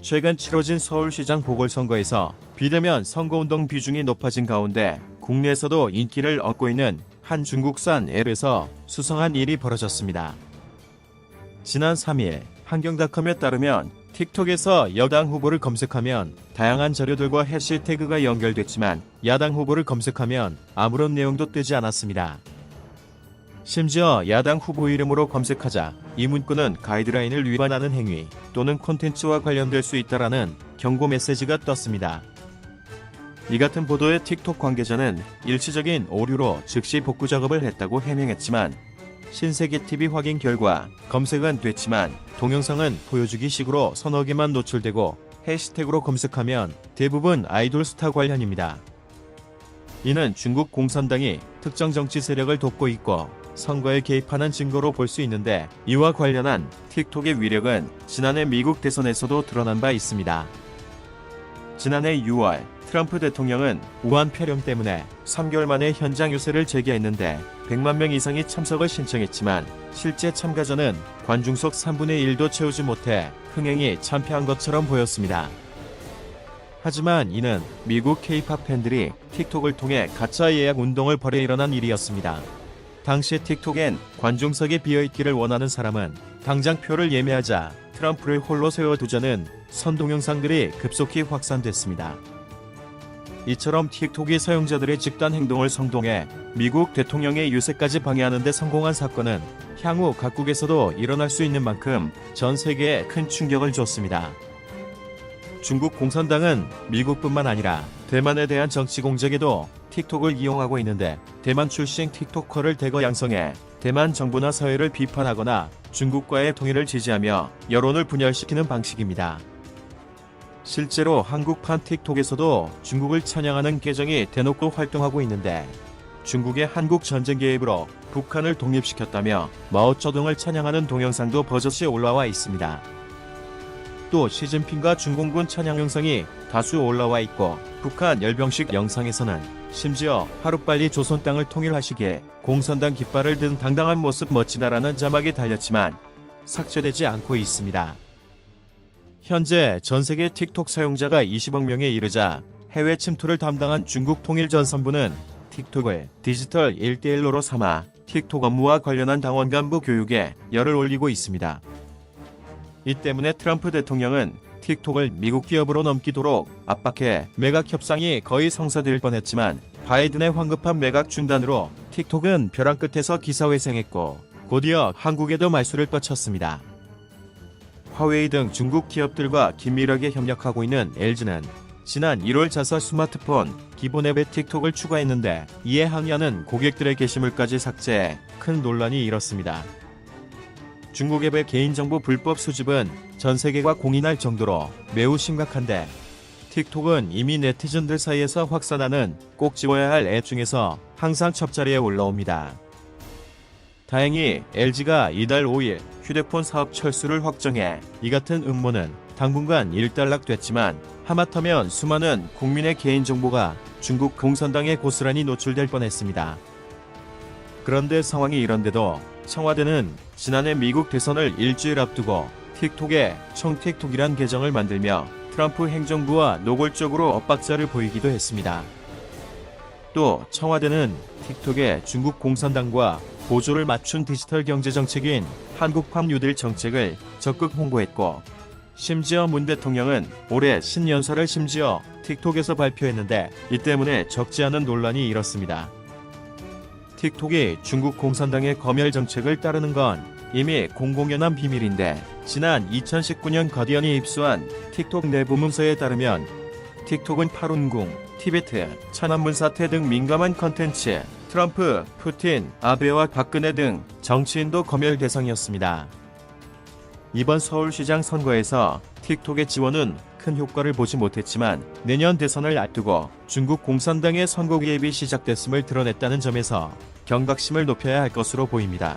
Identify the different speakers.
Speaker 1: 최근 치러진 서울시장 보궐선거에서 비대면 선거운동 비중이 높아진 가운데 국내에서도 인기를 얻고 있는 한 중국산 앱에서 수상한 일이 벌어졌습니다. 지난 3일 한경닷컴에 따르면 틱톡에서 여당 후보를 검색하면 다양한 자료들과 해시태그가 연결됐지만 야당 후보를 검색하면 아무런 내용도 뜨지 않았습니다. 심지어 야당 후보 이름으로 검색하자 이 문구는 가이드라인을 위반하는 행위 또는 콘텐츠와 관련될 수 있다라는 경고 메시지가 떴습니다. 이 같은 보도에 틱톡 관계자는 일시적인 오류로 즉시 복구 작업을 했다고 해명했지만 신세계TV 확인 결과 검색은 됐지만 동영상은 보여주기 식으로 서너 개만 노출되고 해시태그로 검색하면 대부분 아이돌 스타 관련입니다. 이는 중국 공산당이 특정 정치 세력을 돕고 있고 선거에 개입하는 증거로 볼 수 있는데 이와 관련한 틱톡의 위력은 지난해 미국 대선에서도 드러난 바 있습니다. 지난해 6월 트럼프 대통령은 우한 폐렴 때문에 3개월 만에 현장 유세를 재개했는데 100만 명 이상이 참석을 신청했지만 실제 참가자는 관중석 3분의 1도 채우지 못해 흥행이 참패한 것처럼 보였습니다. 하지만 이는 미국 K-팝 팬들이 틱톡을 통해 가짜 예약 운동을 벌여 일어난 일이었습니다. 당시 틱톡엔 관중석이 비어있기를 원하는 사람은 당장 표를 예매하자 트럼프를 홀로 세워두자는 선동영상들이 급속히 확산됐습니다. 이처럼 틱톡이 사용자들의 집단 행동을 선동해 미국 대통령의 유세까지 방해하는 데 성공한 사건은 향후 각국에서도 일어날 수 있는 만큼 전 세계에 큰 충격을 줬습니다. 중국 공산당은 미국뿐만 아니라 대만에 대한 정치 공작에도 틱톡을 이용하고 있는데 대만 출신 틱토커를 대거 양성해 대만 정부나 사회를 비판하거나 중국과의 통일을 지지하며 여론을 분열시키는 방식입니다. 실제로 한국판 틱톡에서도 중국을 찬양하는 계정이 대놓고 활동하고 있는데 중국의 한국 전쟁 개입으로 북한을 독립시켰다며 마오쩌둥을 찬양하는 동영상도 버젓이 올라와 있습니다. 또 시진핑과 중공군 찬양 영상이 다수 올라와 있고 북한 열병식 영상에서는 심지어 하루빨리 조선 땅을 통일하시기에 공산당 깃발을 든 당당한 모습 멋지다라는 자막이 달렸지만 삭제되지 않고 있습니다. 현재 전세계 틱톡 사용자가 20억 명에 이르자 해외 침투를 담당한 중국 통일전선부는 틱톡을 디지털 1대1로로 삼아 틱톡 업무와 관련한 당원 간부 교육에 열을 올리고 있습니다. 이 때문에 트럼프 대통령은 틱톡을 미국 기업으로 넘기도록 압박해 매각 협상이 거의 성사될 뻔했지만 바이든의 황급한 매각 중단으로 틱톡은 벼랑 끝에서 기사회생했고 곧이어 한국에도 말수를 뻗쳤습니다. 화웨이 등 중국 기업들과 긴밀하게 협력하고 있는 LG는 지난 1월 자사 스마트폰 기본 앱에 틱톡을 추가했는데 이에 항의하는 고객들의 게시물까지 삭제해 큰 논란이 일었습니다. 중국 앱의 개인정보 불법 수집은 전 세계가 공인할 정도로 매우 심각한데 틱톡은 이미 네티즌들 사이에서 확산하는 꼭 지워야 할 앱 중에서 항상 첫 자리에 올라옵니다. 다행히 LG가 이달 5일 휴대폰 사업 철수를 확정해 이 같은 음모는 당분간 일단락됐지만 하마터면 수많은 국민의 개인정보가 중국 공산당에 고스란히 노출될 뻔했습니다. 그런데 상황이 이런데도 청와대는 지난해 미국 대선을 일주일 앞두고 틱톡에 청틱톡이란 계정을 만들며 트럼프 행정부와 노골적으로 엇박자를 보이기도 했습니다. 또 청와대는 틱톡에 중국 공산당과 보조를 맞춘 디지털 경제 정책인 한국판 뉴딜 정책을 적극 홍보했고 심지어 문 대통령은 올해 신년사를 심지어 틱톡에서 발표했는데 이 때문에 적지 않은 논란이 일었습니다. 틱톡이 중국 공산당의 검열 정책을 따르는 건 이미 공공연한 비밀인데 지난 2019년 가디언이 입수한 틱톡 내부 문서에 따르면 틱톡은 파룬궁, 티베트, 천안문 사태 등 민감한 컨텐츠, 트럼프, 푸틴, 아베와 박근혜 등 정치인도 검열 대상이었습니다. 이번 서울시장 선거에서 틱톡의 지원은 큰 효과를 보지 못했지만 내년 대선을 앞두고 중국 공산당의 선거 개입이 시작됐음을 드러냈다는 점에서 경각심을 높여야 할 것으로 보입니다.